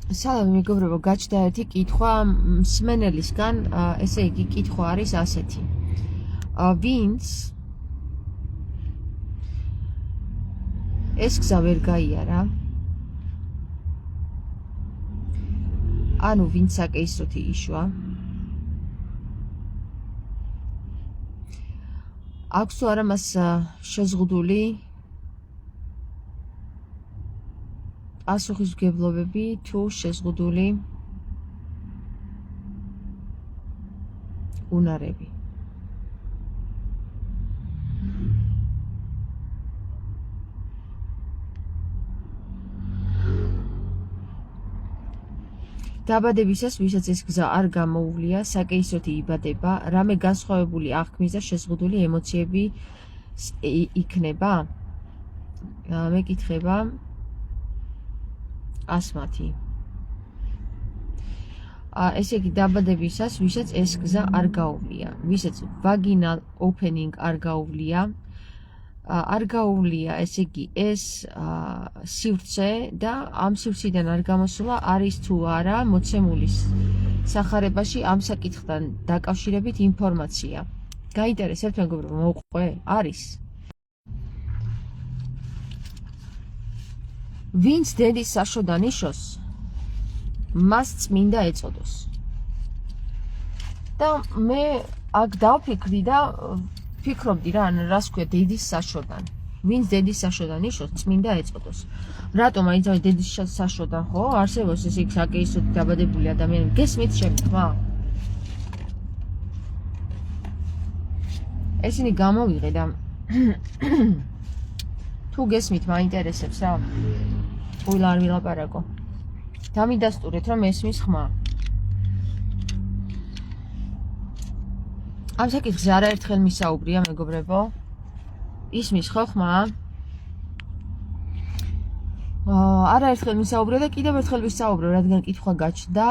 სალამი მეგობრებო, გაჩნდა ერთი კითხვა მსმენელისგან, ესე იგი კითხვა არის ასეთი. ვინც ეს გზა ვერ გაიარა, ანუ ვინც საკეისროთ იშვა, აქვს თუ არა მას შეზღუდული პასუხისმგებლობები თუ შეზღუდული უნარები. დაბადებისას, ვისაც ეს გზა არ გამოუვლია, საკეისროთი იბადება, რამე განსხვავებული აღქმის და შეზღუდული ემოციები იქნება? მეკითხება ასმათი. ესე იგი დაბადებისას, ვისაც ეს გზა არ გაუვლია, ვისაც vaginal opening არ გაუვლია, ესე იგი ეს სივრცე და ამ სივრციდან არ გამოსულა არის თუ არა მოცემული სახარებაში ამ საკითხთან დაკავშირებით ინფორმაცია. გაინტერესებთ მეგობრებო, მოუყვე? არის. ვინც დედის საშოდან იშოს, მას წმინდა ეწოდოს. და მე აქ დავფიქრდი და ფიქრობდი რა, რას ქვია დედის საშოდან. ვინც დედის საშოდან იშოს, წმინდა ეწოდოს. რატომ აი დედის საშოდან, ხო? არსებობს ეს იქ საკეისროთ დაბადებული ადამიანები. გესმით ჩემი თქმა? ესენი გამოვიღე და თუ გესმით, მაინტერესებს რა. უილა არ ვილაპარაკო. დამიდასტურეთ, რომ ესმის ხმა. ამ საკითხზე არაერთხელ მისაუბრია, მეგობრებო. ისმის ხო ხმა? არაერთხელ მისაუბრია და კიდევ ერთხელ ვისაუბრე, რადგან კითხვა გაჩნდა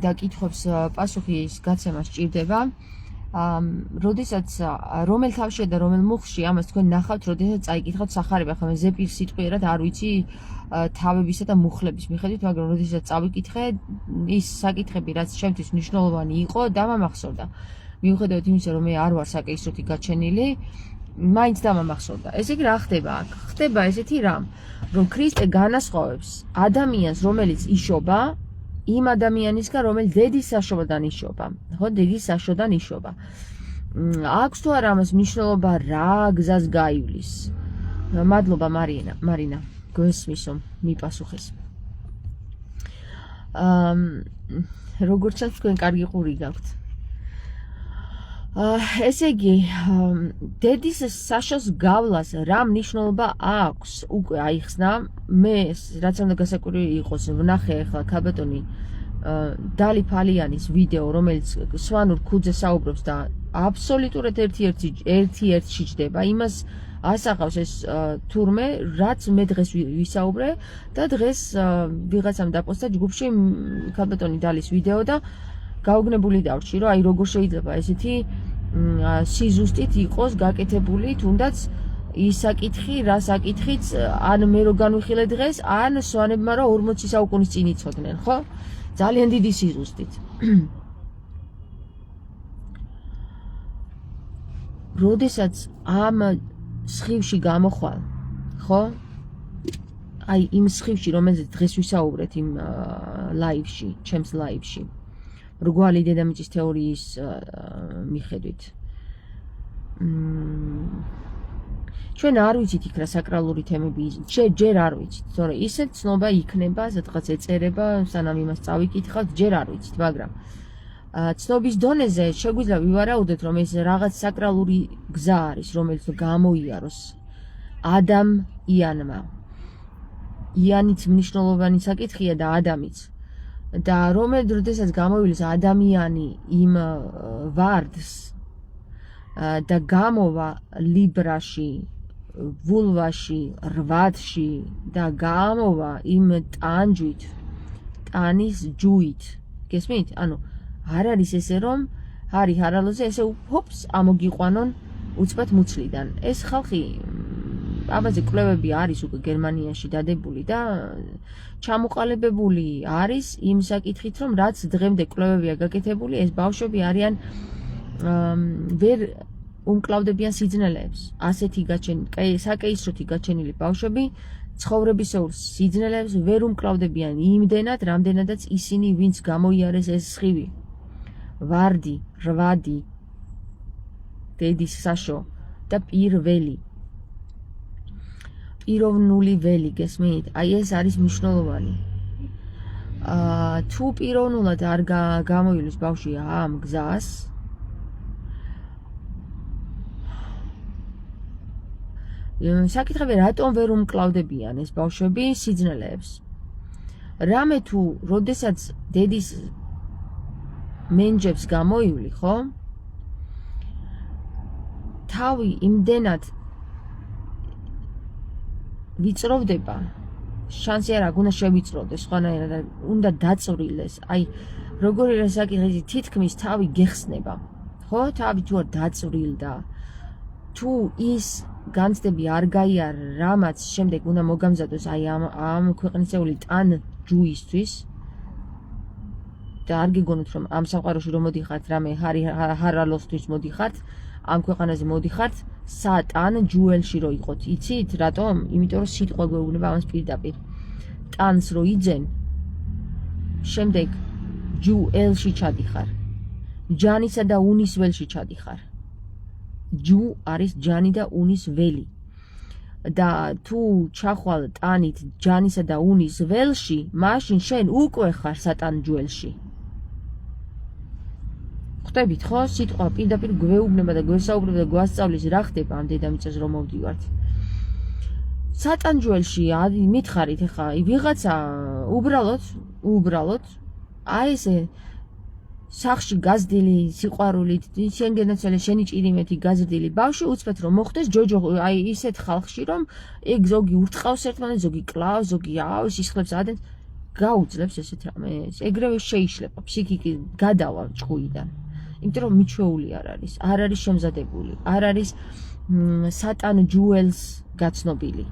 და კითხვებს პასუხის გაცემა სჭირდება. როდესაც რომელ თავშია და რომელ მუხლში, ამას თქვენ ნახავთ, როდესაც წაიკითხავთ სახარება, ხომ ზეპირ სიტყვიერად არ ვიცი თავებისა და მუხლების მიხედვით, მაგრამ როდესაც წავიკითხე, ის საკითხები, რაც ჩემთვის მნიშვნელოვანი იყო, დამამახსოვრდა. მიუხედავად იმისა, რომ მე არ ვარ საკეისროთი გაჩენილი, მაინც დამამახსოვრდა. ესე იგი რა ხდება აქ? ხდება ესეთი რამ, რომ ქრისტე განასხვავებს ადამიანს, რომელიც იშობა, იმ ადამიანისგან, რომელიც დედის საშობიდან იშობა. ხო, დედის საშოდან იშობა. აქვს თუ არა ამას მნიშვნელობა რა გზას გაივლის? მადლობა მარინა, გვესმისო, მიპასუხეს. როგორც ჩანს, თქვენ კარგი ყური გაქვთ. ესე იგი, დედის საშოს გავლას რა მნიშვნელობა აქვს? უკვე აიხსნა, მე რაც უნდა გასაკვირი იყოს, ვნახე ახლა ქაბატონი დალი ფალიანის ვიდეო, რომელიც სვანურ ქუძე საუბრობს და აბსოლუტურად ერთ-ერთში ჯდება, იმას ასახავს ეს თურმე, რაც მე დღეს ვისაუბრე და დღეს ვიღაცამ დაპოსტა ჯგუფში ქაბატონი დალის ვიდეო და გაუგნებული დავრჩი, რომ აი როგორ შეიძლება ესეთი სიზუსტით იყოს გაკეთებული, თუნდაც ის საკითხი, რა საკითხიც, ან მე რო განვიხილე დღეს, ან სვანებმა რო 40 საუკუნის წინ იცოდნენ, ხო? ძალიან დიდი სიზუსტით. როდესაც ამ სხივში გამოხვალ, ხო? აი იმ სხივში, რომელზეც დღეს ვისაუბრეთ იმ ლაივში, ჩემს ლაივში. რგვალი დედამიწის თეორიის მიხედვით. ჩვენ არ ვიცით იქ რა საკრალური თემები, ჯერ არ ვიცით, თორე ისეთ ცნობა იქნება, სადღაც ეწერება, სანამ იმას წავიკითხავთ, ჯერ არ ვიცით, მაგრამ ცნობის დონეზე შეგვიძლია ვივარაუდოთ, რომ ეს რაღაც საკრალური გზა არის, რომელიც გამოიაროს ადამ იანმა. იანიც მნიშვნელოვანი საკითხია და ადამიც. და როდესაც გამოვილის ადამიანი იმ ვარდს და გამოვა ლიბრაში, ვულვაში, რვადში და გამოვა იმ ტანჯვით, ტანის ჯუით. გესმით? ანუ არ არის ესე რომ არის ჰარალოზე ესე ჰოპს ამოგიყვანონ უცბად მუცლიდან. ეს ხალხი ამაზე კვლევები არის უკვე გერმანიაში დადებული და ჩამოყალიბებული არის იმ საკითხით, რომ რაც დღემდე კვლევებია გაკეთებული, ეს ბავშვები არიან ვერ უმკლავდებიან სიძნელეებს. ასეთი საკეისროთი გაჩენილი ბავშვები ცხოვრებისეულ სიძნელეებს ვერ უმკლავდებიან იმდენად, რამდენადაც ისინი, ვინც გამოიარეს ეს სხივი. ვარდი, რვადი, დედის საშო და პიროვნული ველი, გესმით? აი ეს არის მნიშვნელოვანი. თუ პიროვნულად არ გამოივლის ბავშვი ამ გზას, საკითხები რატომ ვერ უმკლავდებიან ეს ბავშვები სიძნელეებს? რამე თუ როდესაც დედის მენჯებს გამოივლი, ხო? თავი იმდენად ვიწროვდება, შანსი არ აქვს, უნდა შევიწროვდეს, სხვანაირად უნდა დაწვრილდეს. აი, როგორი საკითხი, თითქმის თავი გეხსნება. ხო, თავი თუ არ დაწვრილდა, თუ ის განცდები არ გაიარა, რამაც შემდეგ უნდა მოგამზადოს აი ამ ქვეყნისეული ტან ჯუისთვის და არ გიგონოთ, რომ ამ სამყაროში რომ მოდიხართ, რამე ჰარალოსთვის მოდიხართ, ამ ქვეყანაზე მოდიხართ, სატან ჯუელში რო იყოთ. იცით, რატომ? იმიტომ რომ სიტყვა გვეუბნება ამას პირდაპირ. ტანს რო იძენ, შემდეგ ჯუელში ჩადიხარ. ჯანისა და უნის ველში ჩადიხარ. ჯუ არის ჯანი და უნის ველი. და თუ ჩახვალ ტანით ჯანისა და უნის ველში, მაშინ შენ უკვე ხარ სატან ჯუელში. ხვდებით ხო? სიტყვა პირდაპირ გვეუბნება და გვესაუბრება და გვასწავლის რა ხდება ამ დედამიწაზე რომ მოვდივართ. სატან ჯუელში მითხარით ახლა ვიღაცა უბრალოდ აი ესე სახში გაზრდილი სიყვარულით, შენ განაცვალე შენი ჭირიმეთი გაზრდილი ბავშვი უცბად რომ მოხდეს ჯოჯო აი ისეთ ხალხში რომ ეგ ზოგი ურტყავს ერთმანეთს, ზოგი კლავს, ზოგი სისხლებს ადენს, გაუძლებს ესეთ რამეს. ეგრევე შეიშლება ფსიქიკი გადავა ჭუიდან. იმიტომ რომ მიჩვეული არ არის შემზადებული, არ არის სატან ჯუელს გაცნობილი.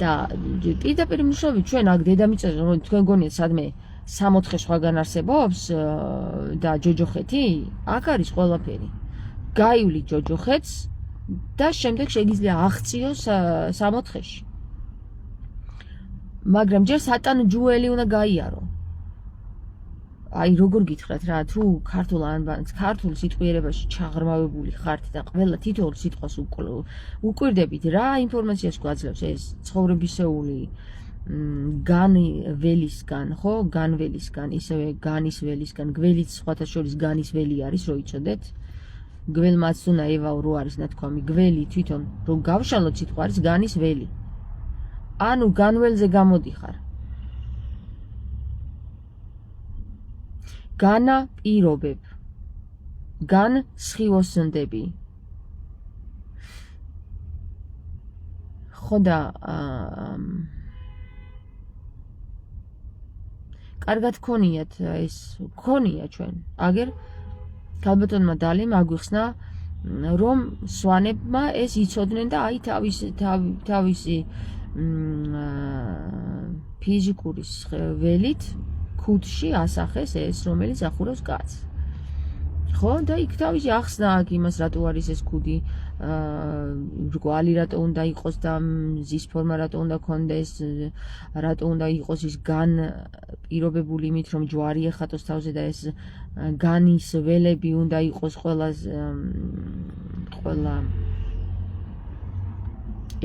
და პირდაპირ მნიშვნელობით ჩვენ აქ დედამიწაზე რომ თქვენ გონიათ სადმე 64 სხვაგან არსებობს და ჯოჯოხეთი, აქ არის ყველაფერი. გაივლი ჯოჯოხეთს და შემდეგ შეგიძლია აღწიოს 64-ში. მაგრამ ჯერ სატან ჯუელი უნდა გაიარო. აი როგორ გითხრათ რა, თუ ქართულ სიტყვიერებაში ჩაღრმავებული ხართ და ყველა თითოეულ სიტყვას უკვირდებით რა ინფორმაციას გვაძლევს ეს ცხოვრებისეული განველისგან, ხო? განველისგან, ისევე განის ველისგან, გველიც სხვათა შორის განის ველი არის, რო იცოდეთ. გველმაც უნდა ევაო რო არის ნათქვამი, გველი თვითონ რო გავშალოთ სიტყვა არის განის ველი. ანუ განველზე გამოდიხარ. განა პირობებ. გან სხივოსნდები. ხო და კარგად გქონიათ ეს, გქონია ჩვენ. აგერ ქალბატონმა დალიმ აგვიხსნა, რომ სვანებმა ეს იცოდნენ და აი თავისი ფიზიკური ველით ქუდში ასახეს ეს, რომელიც ახურავს კაცს. ხო და იქ თავისი ახსნა აქ იმას, რატო არის ეს ქუდი, რგვალი რატო უნდა იყოს და მზის ფორმა რატო უნდა ქონდეს, რატო უნდა იყოს ის გან პირობებული იმით, რომ ჯვარი ეხატოს თავზე და ეს განის ველები უნდა იყოს ყველა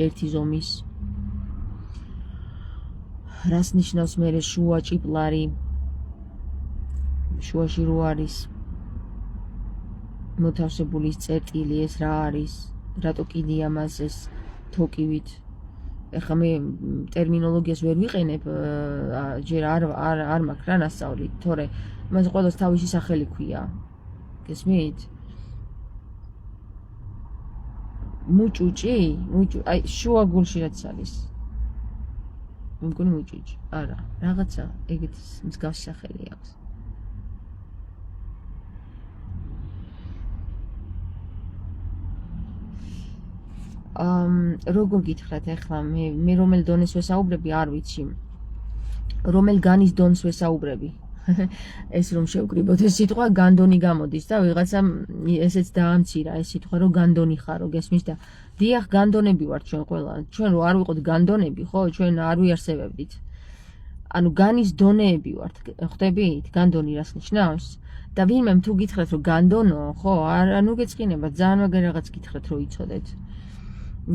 ერთი ზომის. რას ნიშნავს მერე შუა ჭიპლარი, შუაში რო არის მოთავსებული ის წერტილი, ეს რა არის, რატო კიდი ამას ეს თოკივით. ეხლა მე ტერმინოლოგიას ვერ ვიყენებ, ჯერ არ მაქვს რა ნასწავლი, თორე მას ყველას თავისი სახელი ქვია. გესმით? მუჭუჭი, აი შუა გულში რაც არის. მგონი მუჭუჭი, არა, რაღაცა ეგეთ მსგავსი სახელი აქვს. როგორ გითხრათ ახლა მე რომელ დონეს ვესაუბრები არ ვიცი. რომელ განის დონს ვესაუბრები. ეს რომ შევკრიბოთ ეს სიტყვა განდონი გამოდის და ვიღაცამ ესეც დაამცირა ეს სიტყვა რომ განდონი ხარო გესმის და დიახ განდონები ვართ ჩვენ ყველა ჩვენ რო არ ვიყოთ განდონები ხო ჩვენ არ ვიარსებებდით ანუ განის დონეები ვართ ხვდებით განდონი რას ნიშნავს და ვინმე თუ გითხრათ რომ განდონო ხო ანუ გეწყინება ძალიან მაგარი რაღაც გითხრათ რომ იცოდეთ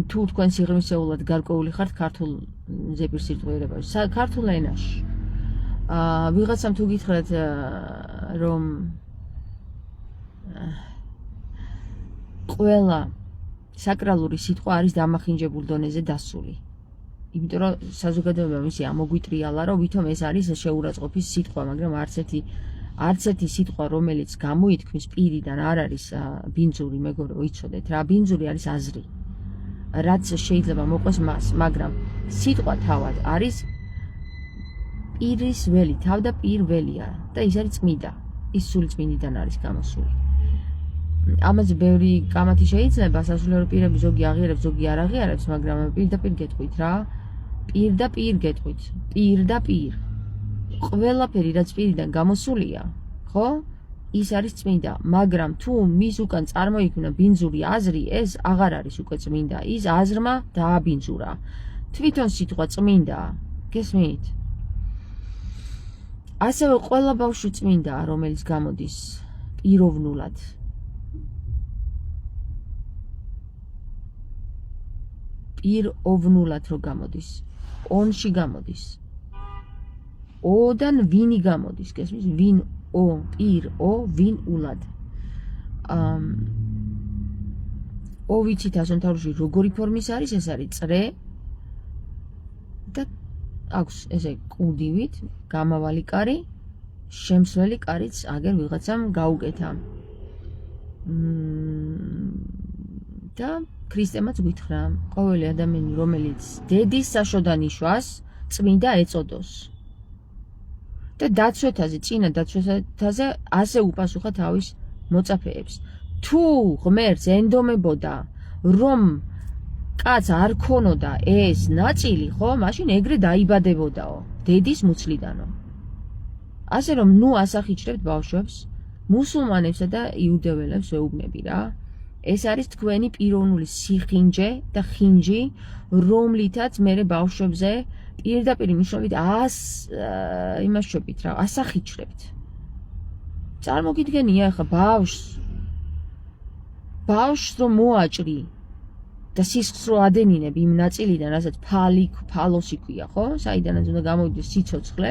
თუ თქვენ სიღრმისეულად გარკვეული ხართ ქართულ ზეპირსიტყვიერებაში ქართულ ენაში ვიღაცამ თუ გითხრათ რომ ყველა საკრალური სიტყვა არის დამახინჯებულ დონეზე დასული. იმიტომ რომ საზოგადოებამ ისე ამოგვიტრიალა რომ ვითომ ეს არის შეურაცხყოფის სიტყვა, მაგრამ არც ერთი სიტყვა რომელიც გამოითქმის პირიდან არ არის ბინძური, მეგობრებო, იცოდეთ რა, ბინძური არის აზრი. რაც შეიძლება მოყვეს მას, მაგრამ სიტყვა თავად არის პირის ველი, თავდაპირველია და ის არის წმინდა. ის სული წმინდიდან არის გამოსული. ამაზე ბევრი კამათი შეიძლება, სასულიერო პირები ზოგი აღიარებს, ზოგი არ აღიარებს, მაგრამ პირდაპირ გეტყვით რა. პირდაპირ გეტყვით. პირდაპირ. ყველაფერი რაც პირიდან გამოსულია, ხო? ის არის წმინდა, მაგრამ თუ მის უკან წარმოიქმნა ბინძური აზრი, ეს აღარ არის უკვე წმინდა. ის აზრმა დააბინძურა. თვითონ სიტყვა წმინდაა. გესმით? ასევე ყველა ბავშვი წმინდაა, რომელიც გამოდის პიროვნულად. პიროვნულად რო გამოდის, ონში გამოდის. ოდან ვინი გამოდის, გესმის? ვინ ო, პირ ო, ვინ ულად. ო ვიცით ასონთავრში როგორი ფორმის არის, ეს არის წრე და აქვს ესე კუდივით, გამავალი კარი, შემსვლელი კარიც აგერ ვიღაცამ გაუკეთა. და ქრისტემაც გითხრა, ყოველი ადამიანი, რომელიც დედის საშოდან იშვას, წმინდა ეწოდოს. და დაცვეთაზე, წინა დაცვეთაზე ასე უპასუხა თავის მოწაფეებს. თუ ღმერთს ენდომებოდა, რომ კაც არ ქონოდა ეს ნაწილი, ხო, მაშინ ეგრე დაიბადებოდაო, დედის მუცლიდანო. ასე რომ, ნუ ასახიჩრებთ ბავშვებს, მუსულმანებსა და იუდეველებს ვეუბნები რა. ეს არის თქვენი პიროვნული სიხინჯე და ხინჯი, რომლითაც მერე ბავშვებზე პირდაპირ მნიშვნელობით იმაშობთ რა, ასახიჩრებთ. წარმოგიდგენია ახლა ბავშვს რომ მოაჭრი და სისხლს რო ადენინებ იმ ნაწილიდან, რასაც ფალოსი ქვია, ხო? საიდანაც უნდა გამოვიდეს სიცოცხლე.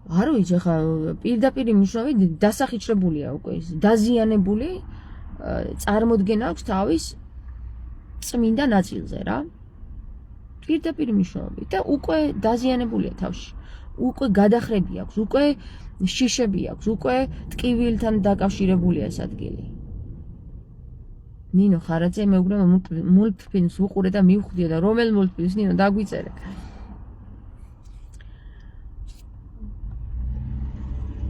არ ვიცი, ახლა პირდაპირ მნიშვნელობით დასახიჩრებულია უკვე ის, დაზიანებული წარმოდგენა აქვს თავის წმინდა ნაწილზე რა. პირდაპირ მნიშვნელობით და უკვე დაზიანებულია თავში. უკვე გადახრები აქვს, უკვე შიშები აქვს, უკვე ტკივილთან დაკავშირებულია ეს ადგილი. ნინო ხარაძე მეუბნება მულტფილმს უყურე და მივხვდიო და რომელ მულტფილმს ნინო დაგვიწერე.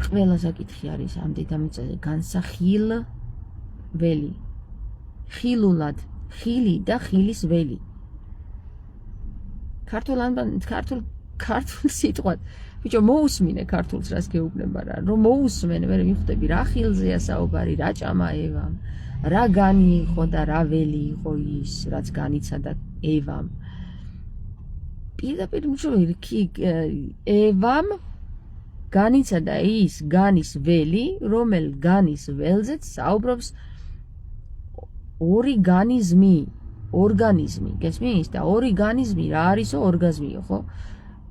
ყველა საკითხი არის ამ დედამიწაზე განსახილველი. ხილულად, ხილი და ხილის ველი. ქართულ სიტყვად. ბიჭო, მოусმინე ქართულს რას გეუბნება რა. რომ მოусმენ, მე მიხვდები რა ხილზეა საუბარი, რა ჭამა ევამ, რა განი იყო და რა ველი იყო ის, რაც განიცადა ევამ. პირდაპირ ევამ განიცადა ის განის ველი, რომელ განის ველზეც საუბრობს ორგანიზმი, გესმის? და ორგანიზმი რა არისო? ორგაზმიო, ხო?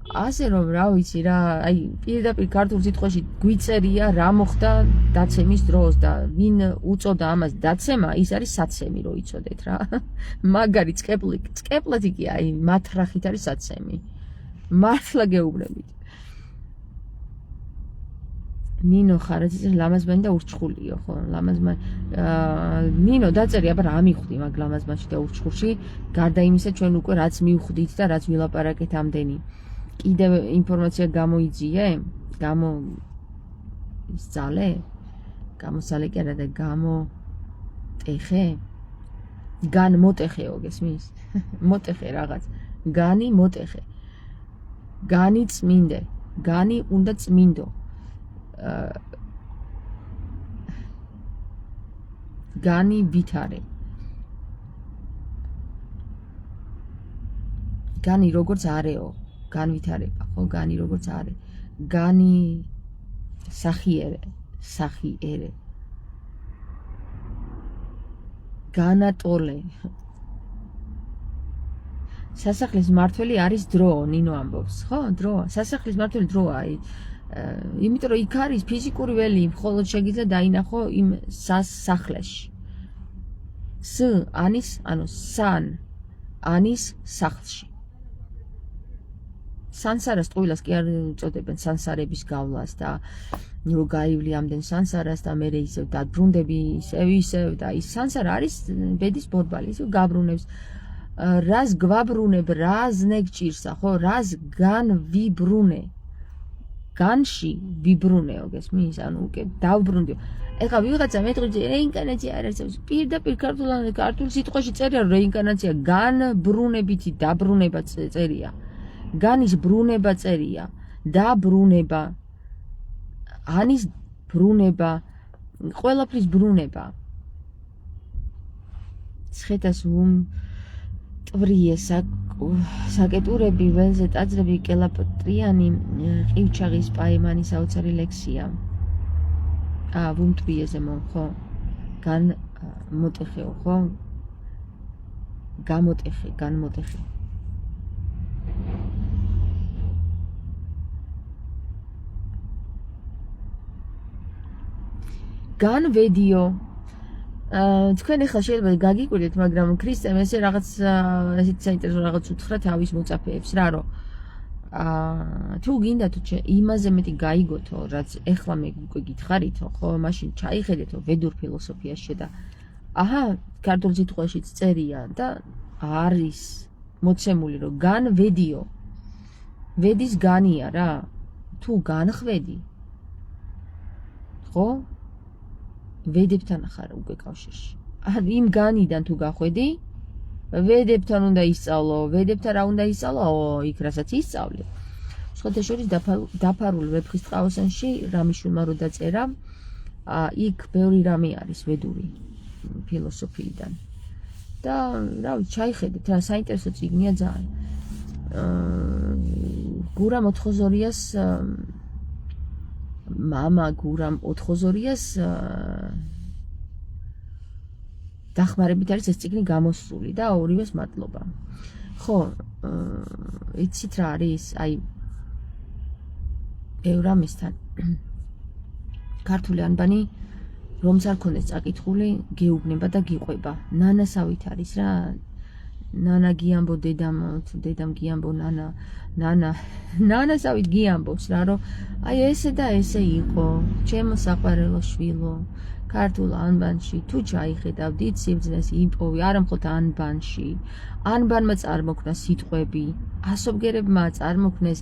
ასე რომ რა ვიცი რა, აი პირდაპირ ქართულ სიტყვაში გვიწერია რა მოხდა დაცემის დროს და ვინ უწოდა ამას დაცემა, ის არის საცემი, რო იცოდეთ რა. მაგარი წყეპლეთი კი აი მათრახით არის საცემი. მართლა გეუბნებით. ნინო ხარაძე ლამაზმანი და ურჩხულიო, ხო? ლამაზმანი ნინო დაწერია, აბა რა მივხვდი მაგ ლამაზმანში და ურჩხულში, გარდა იმისა ჩვენ უკვე რაც მივხვდით და რაც ვილაპარაკეთ ამდენი. კიდევ ინფორმაცია გამოიძიე? გამოსძალე კი არა და გამოტეხე? გან მოტეხეო გესმის? მოტეხე რაღაც. განი მოტეხე. განი წმინდე. განი უნდა წმინდო. განი ვითარე. განი როგორც არეო, განვითარება, ხო, განი როგორც არე. განი სახიერე, სახიერე. განატოლე. სასახლის მმართველი არის დრო, ნინო ამბობს, ხო? დროა. სასახლის მმართველი დროა, აი. იმიტომ რომ იქ არის ფიზიკური ველი, მხოლოდ შეგიძლია დაინახო იმ სასახლეში. ს ანის, ანუ სან ანის სახლში. სანსარას ტყუილას კი არ უწოდებენ სანსარების გავლას და რო გაივლი ამდენ სანსარას და მე ისევ დაბრუნდები ისევ და ის სანსარა არის ბედის ბორბალი, ისევ გაბრუნებს. რას გვაბრუნებ, რას ნეგჭირსა, ხო, რას განვიბრუნე. განში ვიბრუნეო, გესმის? ანუ უკვე დავბრუნდიო. ეხლა ვიღაცა მეტყვი რეინკარნაცია არ არის. პირდაპირ ქართულ სიტყვაში წერია რომ რეინკარნაცია განბრუნებითი დაბრუნება წერია. განის ბრუნება წერია. დაბრუნება. ანის ბრუნება. ყველაფრის ბრუნება. ცხეთას ტვრიე საკეტურები, ველზე ტაძრები, კელაპოტრიანი, ყივჩაღის პაემანი საოცარი ლექსია. ვუმტვრიეზე მომ, ხო? გან მოტეხეო, ხო? გამოტეხე, განმოტეხე. განვედიო. თქვენ ახლა შეიძლება გაგიკვირდეთ, მაგრამ ქრისტემ ესე რაღაც ესეთი საინტერესო რაღაც უთხრა თავის მოწაფეებს რა, რომ თუ გინდა თუ იმაზე მეტი გაიგოთო, რაც ეხლა მე უკვე გითხარითო, ხო, მაშინ ჩაიხედეთო ვედურ ფილოსოფიაში და აჰა, ქართულ სიტყვაშიც წერია და არის მოცემული, რომ განვედიო. ვედის განია რა. თუ განხვედი. ხო? ვედებთან ხარ უკვე კავშირში. ან იმ განიდან თუ გახვედი, ვედებთან უნდა ისწავლო, ვედებთან რა უნდა ისწავლო, იქ რასაც ისწავლე. სხვათა შორის დაფარულ ვეფხისტყაოსანში რამიშვილმა რო დაწერა, იქ ბევრი რამე არის ვედური ფილოსოფიიდან. და რა ვიცი, ჩაიხედეთ რა, საინტერესო წიგნია ძალიან. გურამ ოთხოზორიას მამა გურამ ოთხოზორიას დახმარებით არის ეს წიგნი გამოსული და ორივეს მადლობა. ხო, იცით რა არის? აი ევრამისთან ქართული ანბანი რომც არ ქონდეს წაკითხული, გეუბნება და გიყვება. ნანასავით არის რა. ნანა გიამბო დედამ გიამბო ნანასავით გიამბობს რა, რომ აი ესე და ესე იყო, ჩემო საყვარელო შვილო, ქართულ ანბანში თუ ჩაიხედავ დიდ სიბრძნეს იპოვი, არა მხოლოდ ანბანში. ანბანმა წარმოქმნა სიტყვები, ასობგერებმა წარმოქმნეს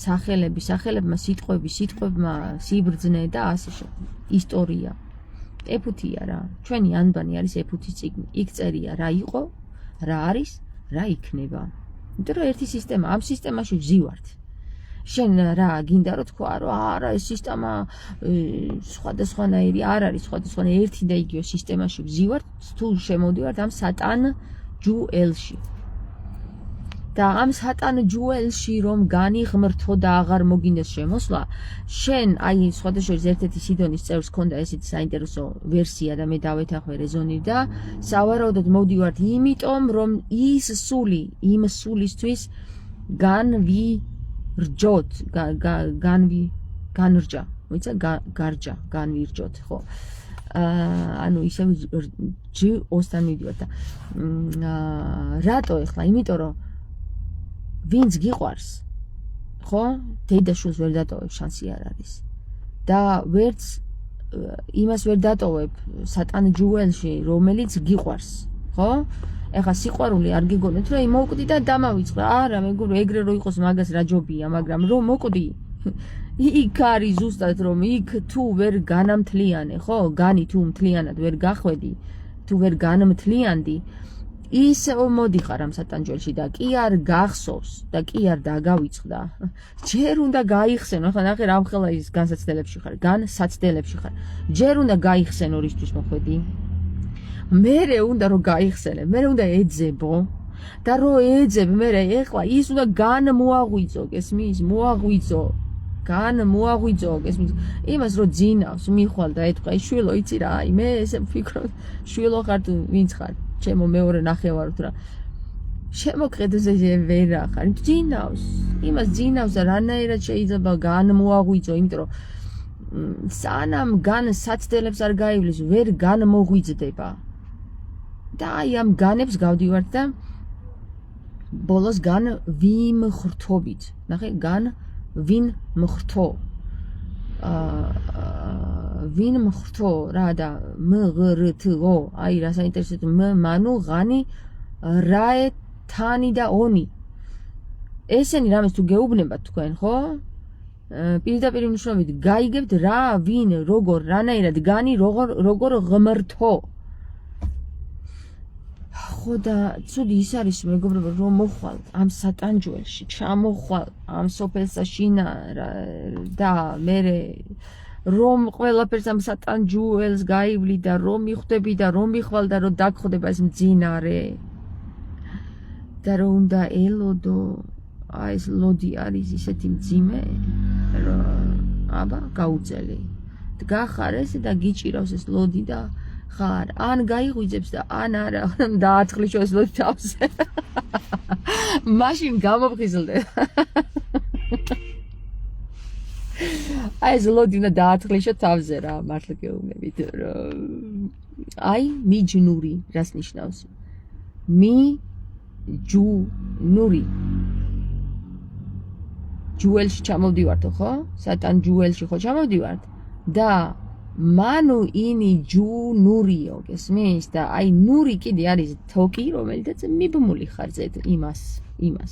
სახელებმა სიტყვებმა სიბრძნე და ასე ისტორია. ეფუთია რა. ჩვენი ანბანი არის ეფუთის წიგნი. იქ წერია რა იყო, რა არის, რა იქნება. იმიტომ რომ ერთი სისტემა, ამ სისტემაში ვზივართ. შენ რა გინდა რომ თქვა, რომ არა ეს სისტემა სხვადასხვანაირი არ არის, სხვადასხვანაირი ერთი და იგივე სისტემაში ვზივართ, თუ შემოვდივართ ამ სატან ჯუელში. და ამ სატან ჯუელში რომ განიღმრთო და აღარ მოგინდეს შემოსვლა, შენ აი სხვათა შორის ერთ-ერთი სიდონის წევრს ქონდა ესეთი საინტერესო ვერსია და მე დავეთანხმე რეზონირ და სავარაუდოდ მოვდივართ იმიტომ რომ ის სული იმ სულისთვის განვირჯოთ, განრჯა, მოიცა გარჯა, განვირჯოთ, ხო. ანუ ისე ოსთან მივდივართ და რატო ეხლა? იმიტომ რომ ვინც გიყვარს, ხო? დედაშვილს ვერ დატოვებ, შანსი არ არის. და ვერც იმას ვერ დატოვებ სატან ჯუელში, რომელიც გიყვარს, ხო? ეხლა სიყვარული არ გიგონეთ, რომ მოვკვდი და დამავიწყდა. არა, მეგობრებო, ეგრე რო იყოს მაგას რა ჯობია, მაგრამ რომ მოვკვდი, იქ არის ზუსტად რომ იქ თუ ვერ განამთლიანე, ხო? განი თუ მთლიანად ვერ გახვედი, თუ ვერ განმთლიანდი ისე მოდიხარ ამ სატანჯველში და კი არ გახსოვს და კი არ დაგავიწყდა ჯერ უნდა გაიხსენო ხა ნახე რა ხელა ის განსაცდელებში ხარ განსაცდელებში ხარ ჯერ უნდა გაიხსენო რისთვის მოხვედი მერე უნდა რომ გაიხსენე მერე უნდა ეძებო და რო ეძებ მერე ეხლა ის უნდა განმოაღვიძო გესმის მოაღვიძო განმოაღვიძო გესმის იმას რო ძინავს მიხვალ და ეთქვა შვილო იცი რა აი მე ესე ვფიქრობ შვილო ხარ თუ ვინც ხარ ჩემო მეორე ნახევარ თუ რა შემოქმედზე ვერა ხარ ძინავს იმას ძინავს და რანაირად შეიძლება განმოაღვიძო იმიტომ რომ სანამ განსაცდელებს არ გაივლის ვერ განმოღვიძდება და აი ამ განებს გავდივართ და ბოლოს გან ვიმხრთობით ნახე გან ვინ მხრთო ვინ მხრთო რა და მღრთო აი რა საინტერესო მანუ ღანი რაე თანი და ონი ესენი რამეს თუ გეუბნებათ თქვენ ხო პირდაპირ მნიშვნელობით გაიგებთ რა ვინ როგორ რანაირად განი როგორ ღმრთო ხო და ცუდი ის არის მეგობრებო რომ მოხვალ ამ სატანჯველში ჩამოხვალ ამ სოფელსა შინა და მე რომ ყველაფერს ამ სატანჯველს გაივლი და რომ მიხვდები და რომ მიხვალ და რომ დაგხვდება ეს მძინარე და რომ უნდა ელოდო აი ეს ლოდი არის ისეთი მძიმე რომ აბა გაუწელი დგახარ ეს და გიჭირავს ეს ლოდი და ხარ ან გაიღვიძებს და ან არა დაათხლიშო ეს ლოდი თავზე მაშინ გამოფხიზლდე აი ეს ლოდი უნდა დაათხლიშო თავზე რა მართლა გეუბნებით აი მიჯნური რას ნიშნავს მიჯუნური ჯუელში ჩამოვდივართო ხო სატან ჯუელში ხო ჩამოვდივართ და მანუ ინი ჯუნურიო გესმის და აი ნური კიდე არის თოკი რომელთაც მიბმული ხარ ზედ იმას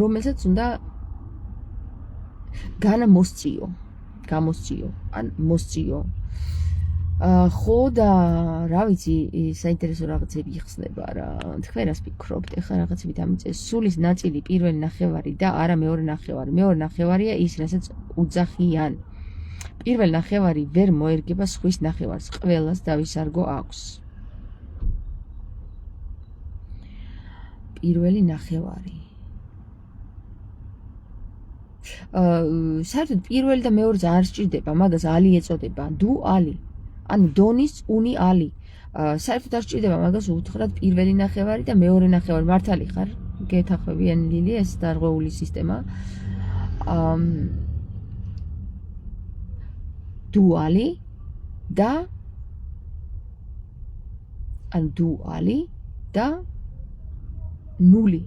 რომელსაც უნდა გამოსწიო ან მოსწიო ხო და რა ვიცი საინტერესო რაღაცები იხსნება რა თქვენ რას ფიქრობთ ეხლა რაღაცებით ამიწეს სულის ნაწილი პირველი ნახევარი და არა მეორე ნახევარია ის რასაც უძახიან პირველ ნახევარი ვერ მოერგება სხვის ნახევარს ყველას დავისარგო აქვს პირველი ნახევარი საერთოდ პირველი და მეორეც არ სჭირდება მაგას ალი ეწოდება დუალი ანუ დონის უნი ალი საერთოდ არ სჭირდება მაგას უთხრათ პირველი ნახევარი და მეორე ნახევარი მართალი ხარ გეთახვებიან ლილი ეს დარღვეული სისტემა დუალი და ან დუალი და ნული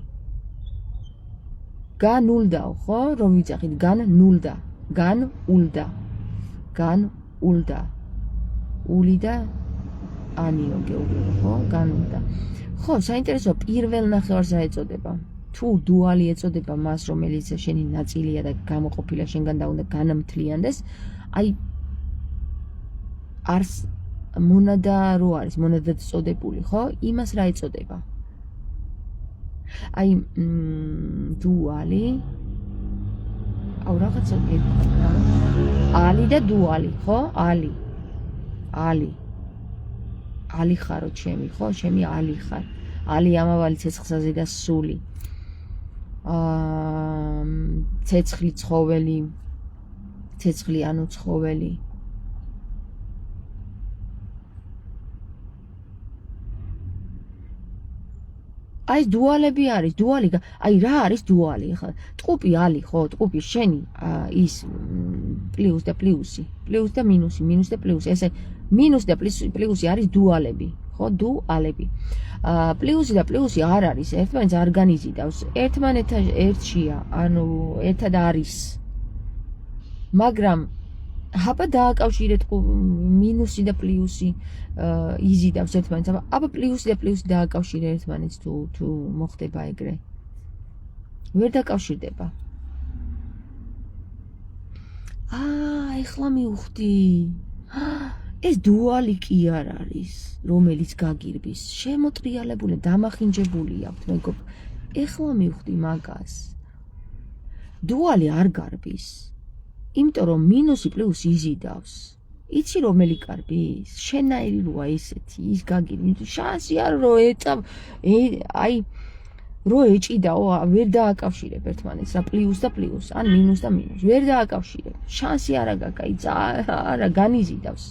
განულდა ხო რომ ვიძახით განულდა განულდა ული და ანიო გეუბნება ხო განულდა ხო საინტერესო პირველ ნახევარს ეწოდება თუ დუალი ეწოდება მას რომელიც შენი ნაწილია და გამოყოფილა შენგან და უნდა განმთლიანდეს აი არს მონადა რო არის მონადად წოდებული ხო იმას რა ეწოდება აი დუალი აუ რაღაცა ალი და დუალი ხო ალი ხარო ჩემი ხო ჩემი ალი ხარ ალი ამავალი ცეცხლზე და სული ცეცხლი ცხოველი ცეცხლი ანუ ცხოველი აი დუალები არის დუალი აი რა არის დუალი ხა ტყუპი ალი ხო ტყუპი შენი ის პლუს და პლუსი პლუს და მინუსი მინუს და პლუსი ესე მინუს და პლუსი არის დუალები ხო დუალები პლუსი და პლუსი არ არის ერთმანეთს არ განიზიდავს ერთმანეთთან ერთშია ანუ ერთად არის მაგრამ აბა დააკავშირეთ მინუსი და პლუსი იზიდავს ერთმანეთს აბა პლუსი და პლუსი დააკავშირე ერთმანეთს თუ მოხდება ეგრე ვერ დაკავშირდება ეხლა მივხვდი ეს დუალი კი არ არის, რომელიც გაგირბის, შემოტრიალებული, დამახინჯებული აქვთ მეგობრებო. ეხლა მივხვდი მაგას. დუალი არ გარბის, იმიტომ რომ მინუსი პლუსი იზიდავს. იცი რომელი კარბის? შენაირი როა ესეთი, ის გაგირბის, შანსი არ რო აი რო ეჭიდაო, ვერ დააკავშირებ ერთმანეთს რა პლუს და პლუს, ან მინუს და მინუს, ვერ დააკავშირებ. შანსი არა გაკაი, არა განიზიდავს.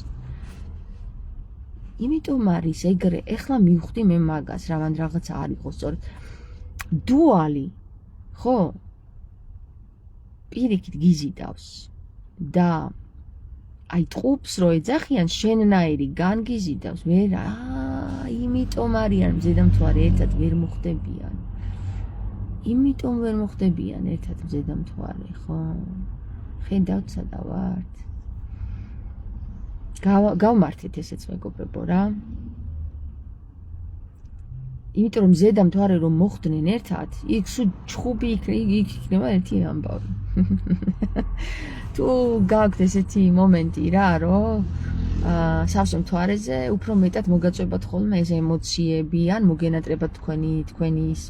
იმიტომ არის ეგრე, ეხლა მივხვდი მე მაგას, რავან რაღაცა არ იყო სწორედ. დუალი, ხო? პირიქით გიზიდავს და აი ტყუპს რო ეძახიან შენნაირი განგიზიდავს, ვერ იმიტომ არიან მზედამთვარე ერთად ვერ მოხდებიან. იმიტომ ვერ მოხდებიან ერთად მზედამთვარე, ხო? ხედავთ სადა ვართ. გავმართეთ ესეც მეგობრებო რა. იმიტომ რომ მზედამთვარე რომ მოხდნენ ერთად, იქ სულ ჩხუბი იქნება ერთი ამბავი. თუ გაქვთ ესეთი მომენტი რა, რომ სავსე მთვარეზე უფრო მეტად მოგაწვევათ ხოლმე ეს ემოციები, ან მოგენატრებათ თქვენი ის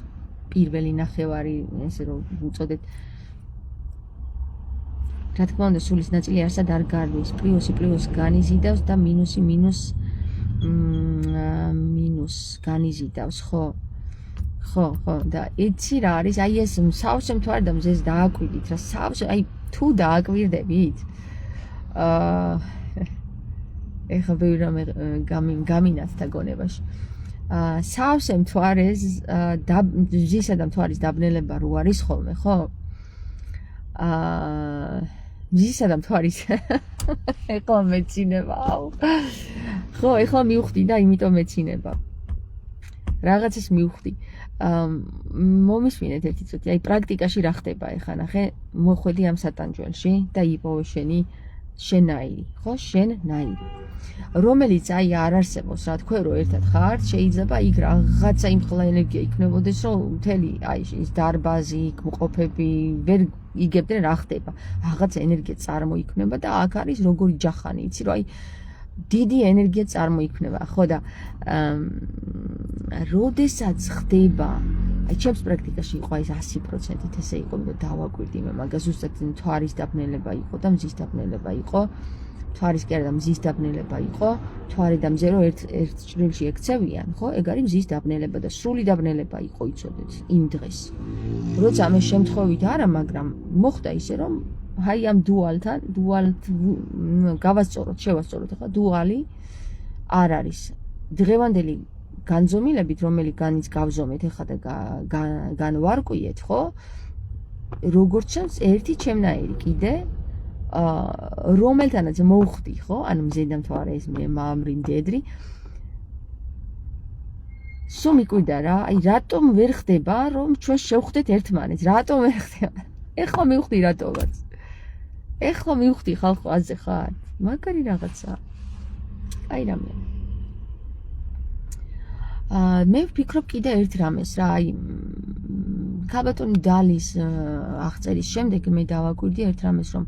პირველი ნახევარი, ესე რომ უწოდეთ. რა თქმა უნდა, სულის ნაწილი არსად არ გარბის, პლუსი პლუს განიზიდავს და მინუსი მინუს განიზიდავს, ხო? ხო, და იცი რა არის, აი ეს სავსე მთვარე და მზეს დააკვირდით რა, სავსე, აი თუ დააკვირდებით, ეხლა ბევრი რამე გამინათ გონებაში. სავსე მთვარეს მზისა და მთვარის დაბნელება რო არის ხოლმე, ხო? მზისა და მთვარის ეხლა მეცინება, ხო, ეხლა მივხვდი და იმიტომ მეცინება. რაღაცას მივხვდი. მომისმინეთ ერთი წუთი, აი პრაქტიკაში რა ხდება ეხლა ნახე, მოხვედი ამ სატანჯველში და იპოვე შენაირი, ხო, შენაირი. რომელიც აი არ არსებობს, რა თქვენ რო ერთად ხართ, შეიძლება იქ რაღაცა იმხელა ენერგია იქნებოდეს, რომ მთელი აი ის დარბაზი, მყოფები ვერ იგებდნენ რა ხდება. რაღაც ენერგია წარმოიქმნება და აქ არის როგორი ჯახანი, იცი რომ აი დიდი ენერგია წარმოიქმნება, ხო და როდესაც ხდება, აი ჩემს პრაქტიკაში იყო ეს 100%-ით ესე იყო, რომ დავაკვირდი მე მაგას, ზუსტად მთვარის დაბნელება იყო და მზის დაბნელება იყო. მთვარის კი არა და მზის დაბნელება იყო, მთვარე და მზე რო ერთ ჭრილში ექცევიან, ხო? ეგ არის მზის დაბნელება და სრული დაბნელება იყო, იცოდეთ, იმ დღეს. როცა მე შემთხვევით არა, მაგრამ მოხდა ისე, რომ აი ამ დუალთან შევასწოროთ ახლა დუალი არ არის. დღევანდელი განზომილებით, რომელიც განიც გავზომეთ ახლა და განვარკვიეთ, ხო? როგორც ჩანს, ერთი ჩემნაირი კიდე რომელთანაც მოვხვდი, ხო? ანუ მზედამთვარე ეს მამრი მდედრი. სულ მიკვირდა რა, აი რატომ ვერ ხდება, რომ ჩვენ შევხვდეთ ერთმანეთს? რატომ ვერ ხდება? ეხლა მივხვდი რატომაც. ეხლა მივხვდი ხალხო, აზე ხარ. მაგარი რაღაცა. აი რამე. მე ვფიქრობ კიდე ერთ რამეს რა, აი ქალბატონი დალის აღწერის შემდეგ მე დავაკვირდი ერთ რამეს, რომ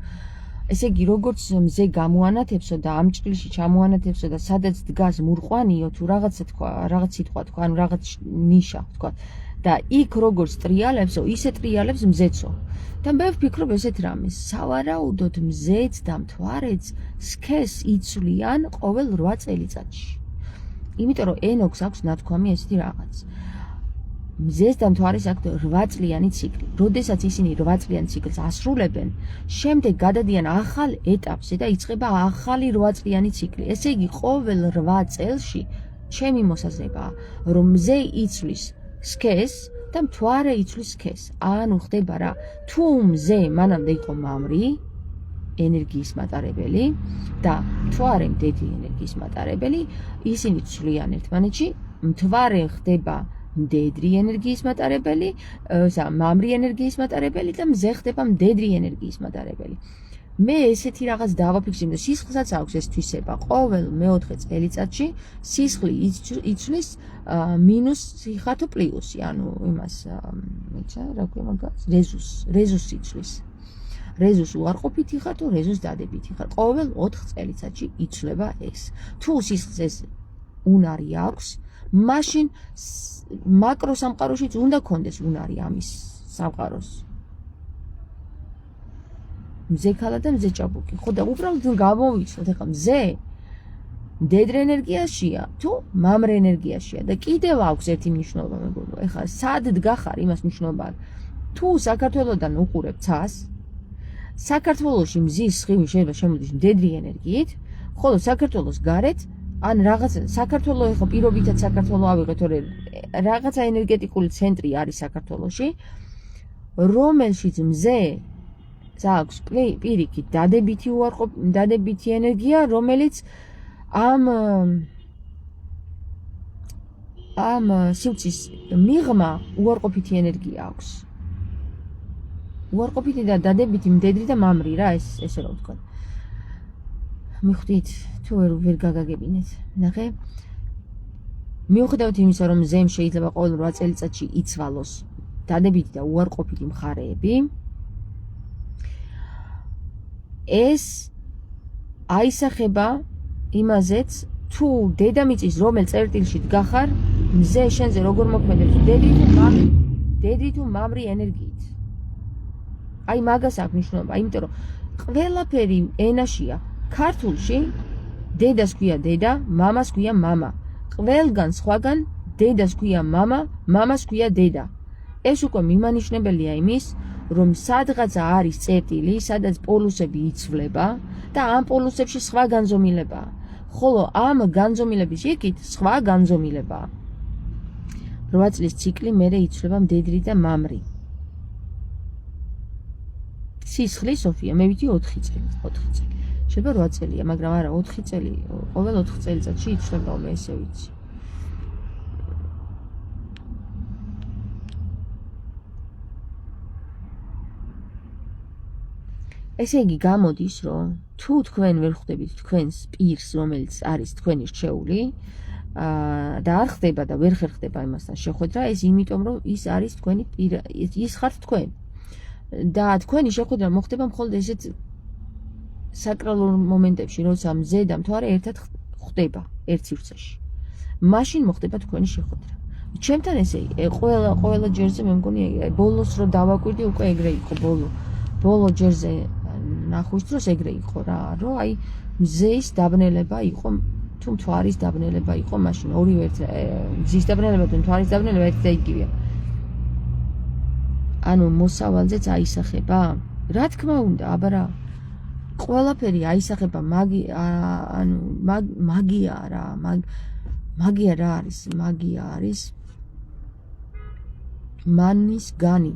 ესე იგი, როგორც მზე გამოანათებსო და ამ ჭრილში ჩამოანათებსო და სადაც დგას მურყვანიო თუ რაღაც სიტყვა თქვა, ანუ რაღაც ნიშა თქვა და იქ როგორც ტრიალებსო, ისე ტრიალებს მზეცო. და მე ვფიქრობ ესეთ რამეს, სავარაუდოდ მზეც და მთვარეც სქესს იცვლიან ყოველ 8 წელიწადში. იმიტომ რომ ენოქს აქვს ნათქვამი ესეთი რაღაც. მზეს და მთვარის აქვს 8 წლიანი ციკლი. როდესაც ისინი 8 წლიან ციკლს ასრულებენ, შემდეგ გადადიან ახალ ეტაპზე და იწყება ახალი 8 წლიანი ციკლი. ესე იგი, ყოველ 8 წელში ჩემი მოსაზრებაა, რომ მზე იცვლის სქესს და მთვარე იცვლის სქესს. ანუ ხდება რა, თუ მზე მანამდე იყო მამრი, ენერგიის მატარებელი და მთვარე მდედრი ენერგიის მატარებელი, ისინი ცვლიან ერთმანეთში, მთვარე ხდება მდედრი ენერგიის მატარებელი, მამრი ენერგიის მატარებელი და მზე ხდება მდედრი ენერგიის მატარებელი. მე ესეთი რაღაც დავაფიქსირე და სისხლსაც აქვს ეს თვისება. ყოველ მეოთხე წელიწადში სისხლი იცვლის მინუსი ხარ თუ პლუსი, ანუ იმას, რა ქვია მაგას, რეზუსს იცვლის. რეზოს უარყოფითი ხარ თუ რეზოს დადებითი ხარ. ყოველ 4 წელიწადში იცვლება ეს. თუ სისხლს უნარი აქვს, მაშინ მაკრო სამყაროშიც უნდა კონდეს უნარი ამის სამყაროს. მზე ქალა და მზე ჭაბუკი. ხო და უბრალოდ გამოვიცნოთ ახლა მზე მდედრ ენერგიაშია თუ მამრ ენერგიაშია და კიდევ აქვს ერთი მნიშვნელობა მეგობრებო. ეხლა სად დგახარ იმას მნიშვნელობა აქვს. თუ საქართველოსდან უყურებ ცას, საქართველოში მზის სხივი შეიძლება შემოდის მდედრი ენერგიით, ხოლო საქართველოს გარეთ ან რაღაცა საქართველოს ეხლა პირობითად საქართველოს ავიღეთ, თორე რაღაცა ენერგეტიკული ცენტრი არის საქართველოში, რომელშიც მზე აქვს პირიქით დადებითი ენერგია, რომელიც ამ სივრცის მიღმა უარყოფითი ენერგია აქვს. უარყოფითი და დადებითი მდედრი და მამრი რა ესე რა ვთქვა. მიხვდით თუ ვერ გაგაგებინეთ. ნახე. მიუხედავად იმისა, რომ მზემ შეიძლება ყოველ 8 წელიწადში იცვალოს დადებითი და უარყოფითი მხარეები, ეს აისახება იმაზეც, თუ დედამიწის რომელ წერტილში დგახარ, მზე შენზე როგორ მოქმედებს დედრი თუ მამრი ენერგიით. აი მაგას აქვს მნიშვნელობა, იმიტომ რომ ყველაფერი ენაშია. ქართულში დედას ქვია დედა, მამას ქვია მამა. ყველგან სხვაგან დედას ქვია მამა, მამას ქვია დედა. ეს უკვე მიმანიშნებელია იმის, რომ სადღაცა არის წერტილი, სადაც პოლუსები იცვლება და ამ პოლუსებში სხვა განზომილებაა. ხოლო ამ განზომილების იქით სხვა განზომილებაა. 8 წლის ციკლი მერე იცვლება მდედრი და მამრი. სისხლი სოფია, მე ვიცი 4 წელი. შეიძლება 8 წელია, მაგრამ არა 4 წელი, ყოველ 4 წელიწადში იცვლება, მე ესე ვიცი. ესე იგი გამოდის, რომ თუ თქვენ ვერ ხვდებით თქვენს პირს, რომელიც არის თქვენი რჩეული, და არ ხდება და ვერ ხერხდება იმასთან შეხვედრა, ეს იმიტომ რომ ის არის თქვენი პირ, ის ხართ თქვენ. და თქვენი შეხვედრა მოხდება მხოლოდ ესეთ საკრალურ მომენტებში, როცა მზე და მთვარე ერთად ხდება ერთ სივრცეში. მაშინ მოხდება თქვენი შეხვედრა. ჩემთან ესე ყველა ჯერზე მე მგონი ბოლოს რო დავაკვირდი უკვე ეგრე იყო ბოლო ჯერზე ნახვის დროს ეგრე იყო რა, რომ აი მზეის დაბნელება იყო თუ მთვარის დაბნელება იყო, მაშინ ორივე მზის დაბნელება თუ მთვარის დაბნელება ერთი და იგივეა. ანუ მოსავალზეც აისახება? რა თქმა უნდა, აბა რა. ყველაფერი აისახება მაგია რა, მაგია რა არის? მაგია არის მანის განი.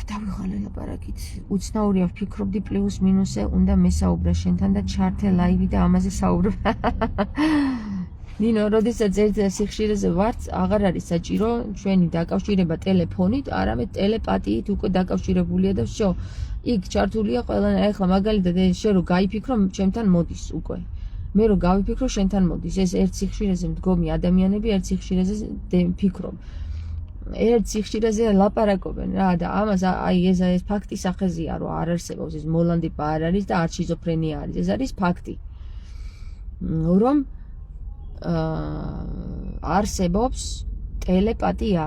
დავიღალე ლაპარაკით. უცნაურია ვფიქრობდი პლუს მინუსზე უნდა მესაუბრა შენთან და ჩართე ლაივი და ამაზე საუბრობ. ნინო, როდესაც ერთ სიხშირეზე ვართ, აღარ არის საჭირო ჩვენი დაკავშირება ტელეფონით, არამედ ტელეპათიით უკვე დაკავშირებულია და всё. იქ ჩართულია ყველა, ეხლა მაგალითად შენ რო გაიფიქრო, ჩემთან მოდის უკვე. მე რო გავიფიქრო, შენთან მოდის. ეს ერთ სიხშირეზე მდგომი ადამიანები ერთ სიხშირეზე ფიქრობ. ერთ სიხშირეზე ლაპარაკობენ რა და ამას აი ეს ფაქტი სახეზია რომ არ არსებობს ეს მოლანდი არ არის და არ შიზოფრენია არის. ეს არის ფაქტი. რომ არსებობს ტელეპათია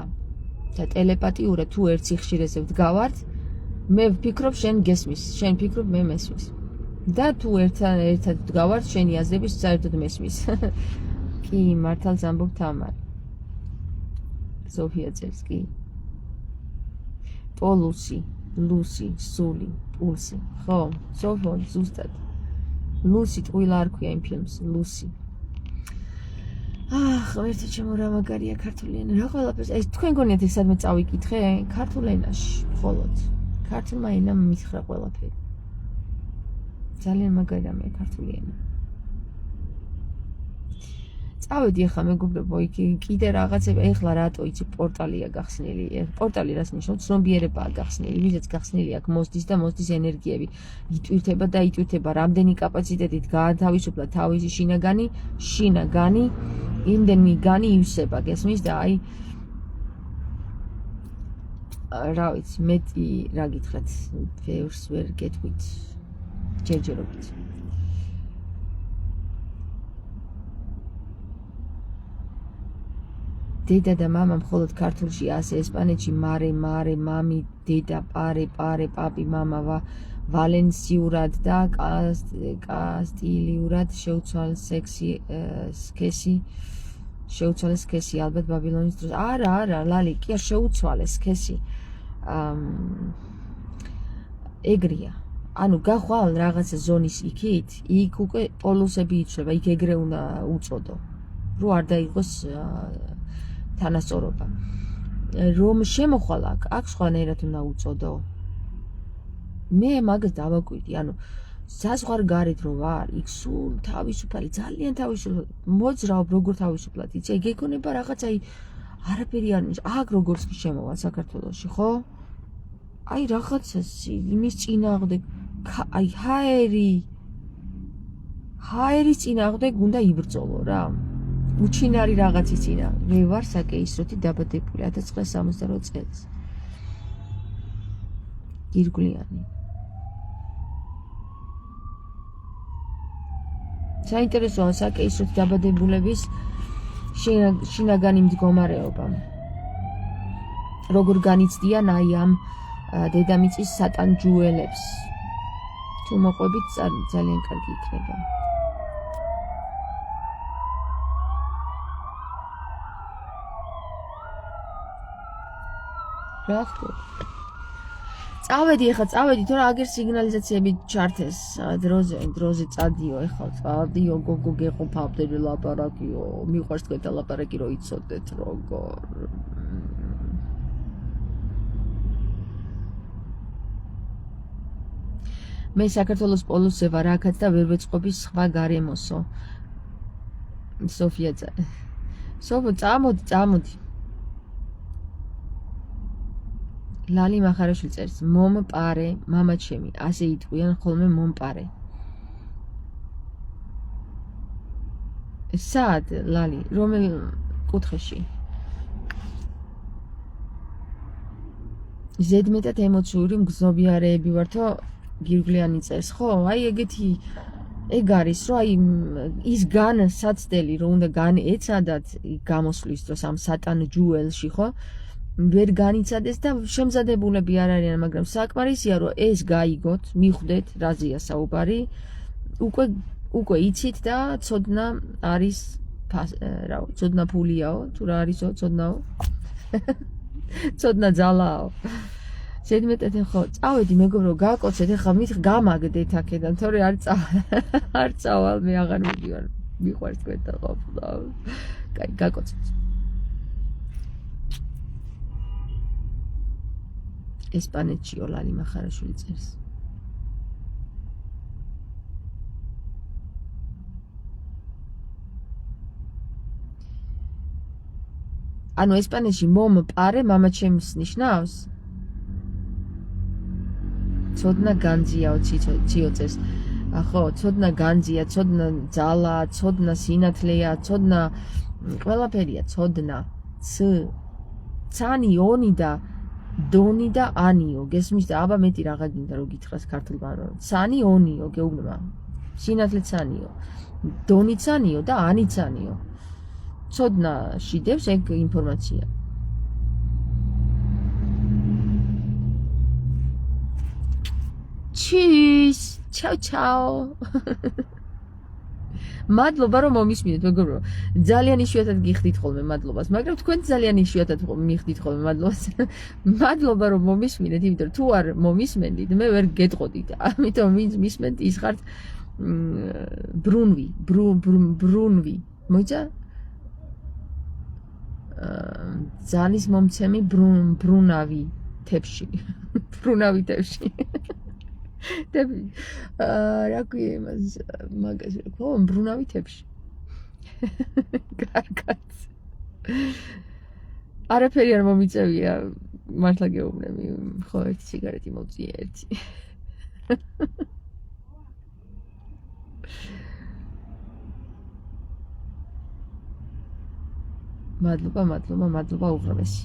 და ტელეპათიურად თუ ერთ სიხშირეზე ვდგავართ, მე ვფიქრობ შენ გესმის, შენ ფიქრობ მე მესმის. და თუ ერთად ვდგავართ, შენი აზრები საერთოდ მესმის. კი, მართალს ამბობ თამარ. სოფია წერს კი. პოლუსი, ლუსი, სული, პულსი. ხო, სოფო, ზუსტად. ლუსი ტყუილა არ ქვია იმ ფილმს, ლუსი. ღმერთო ჩემო რა მაგარია ქართული ენა. რა ყველაფერს, ეს თქვენ გონიათ ეს სადმე წავიკითხე? ქართულ ენაში, მხოლოდ. ქართულმა ენამ მითხრა ყველაფერი. ძალიან მაგარია მე ქართული ენა. წავედი ახლა მეგობრებო, იქ კიდე რაღაცები, ეხლა რატო იცი პორტალია გახსნილი. პორტალი რას ნიშნავს? ცნობიერებაა გახსნილი, ვიზაც გახსნილი აქვს მოსდის და მოსდის ენერგიები. იტვირთება და იტვირთება რამდენი კაპაციტეტით გაათავისუფლა თავისი შინაგანი, იმდენი განი ივსება, გესმის და აი რა ვიცი, მეტი რა გითხრათ, ბევრს ვერ გეტყვით. ჯერჯერობით. დედა და მამა მხოლოდ ქართულში ასე, ესპანეთში მარე, მამი, დედა, პარე, პაპი, მამა ვალენსიურად და კასტილიურად შეუცვალეს სქესი, ალბათ ბაბილონის დროს. არა, ლალი, კი არ შეუცვალეს სქესი. ეგრია. ანუ გახვალ რაღაცა ზონის იქით, იქ უკვე პოლუსები იცვლება, იქ ეგრე უნდა უწოდო. რო არ დაიღოს თანასწორობა. რომ შემოხვალ აქ სხვანაირად უნდა უწოდო. მე მაგას დავაკვირდი, ანუ საზღვარგარეთ რო ვარ, იქ სულ თავისუფალი, ძალიან თავისუფალი, მოძრაობ როგორ თავისუფლად, იცი, ეგ ეგონება რაღაც აი არაფერი არ ნიშნავს. აქ როგორც კი შემოვალ საქართველოში, ხო? აი რაღაცას იმის წინააღმდეგ, აი ჰაერის წინააღმდეგ უნდა იბრძოლო რა. უჩინარი რაღაცის წინა. მე ვარ საკეისროთი დაბადებული 1968 წელს. გირგვლიანი. საინტერესოა საკეისროთი დაბადებულების შინაგანი მდგომარეობა. როგორ განიცდიან აი ამ დედამიწის სატანჯუელებს. თუ მოყვებით ძალიან კარგი იქნება. რა ხდება? წავედი, თორე აგერ სიგნალიზაციები ჩართეს დროზე წადიო, ეხლა წადიო, გოგო გეყოფავდები ლაპარაკიო, მიყვარს თქვენთან ლაპარაკი, რომ იცოდეთ როგორ. მე საქართველოს პოლუსზე ვარ აქაც და ვერ ვეწყობი სხვა გარემოსო. სოფია წამოდი. ლალი მახარაშვილი წერს, მომპარე, მამა ჩემი, ასე იტყვიან ხოლმე მომპარე. სად, ლალი, რომელ კუთხეში? ზედმეტად ემოციური მგზნობიარეები ვართო, გირგვლიანი წერს, ხო? აი ეგეთი ეგ არის, რომ აი ის განსაცდელი, რომ უნდა განეცადათ გამოსვლის დროს ამ სატან ჯუელში, ხო? ვერ განიცადეს და შემზადებულები არ არიან, მაგრამ საკმარისია, რომ ეს გაიგოთ, მიხვდეთ, რაზეა საუბარი, უკვე იცით და ცოდნა არის, ცოდნა ფულიაო, თუ რა არისო, ცოდნაო. ცოდნა ძალაო. ზედმეტად ხო, წავედი მეგობრო, გაკოცეთ, ეხლა მით გამაგდეთ აქედან, თორე არ წავალ, მე აღარ მივიდივარ, მიყვარს თქვენთან ყოფნა. კაი, გაკოცეთ. ესპანეთშიო, ლალი მახარაშვილი წერს. ანუ ესპანეთში მომპარე მამა ჩემს ნიშნავს? ცოდნა განძიაო, ციო წერს. ხო, ცოდნა განძია, ცოდნა ძალა, ცოდნა სინათლეა, ცოდნა ყველაფერია, ცოდნა. ცანი, ონი და დონი და ანიო, გესმის და აბა მეტი რაღა გინდა რომ გითხრას ქართულ ბანანო. ცანი, ონიო, გეუბნება. სინათლე ცანიო, დონი ცანიო და ანი ცანიო. ცოდნა შიდევს ეგ ინფორმაცია. Tschüss. Ciao. მადლობა რომ მომისმინეთ, მეგობრო. ძალიან იშვიათად გიხდით ხოლმე მადლობას, მაგრამ თქვენ ძალიან იშვიათად მიხდით ხოლმე მადლობას. მადლობა რომ მომისმინეთ, იმიტომ რომ თუ არ მომისმენდით, მე ვერ გეტყოდით. ამიტომ მისმენთ ის ხართ ბრუნვი. მოიცა? ძალის მომცემი ბრუნავი თებში. ბრუნავი თებში. რა ქვია იმას მაგას ხო ბრუნავი თებში. კარგად. არაფერი არ მომიწევია, მართლა გეუბნები, ხო, ერთი სიგარეტი მოვწიე ერთი. მადლობა უღრმესი.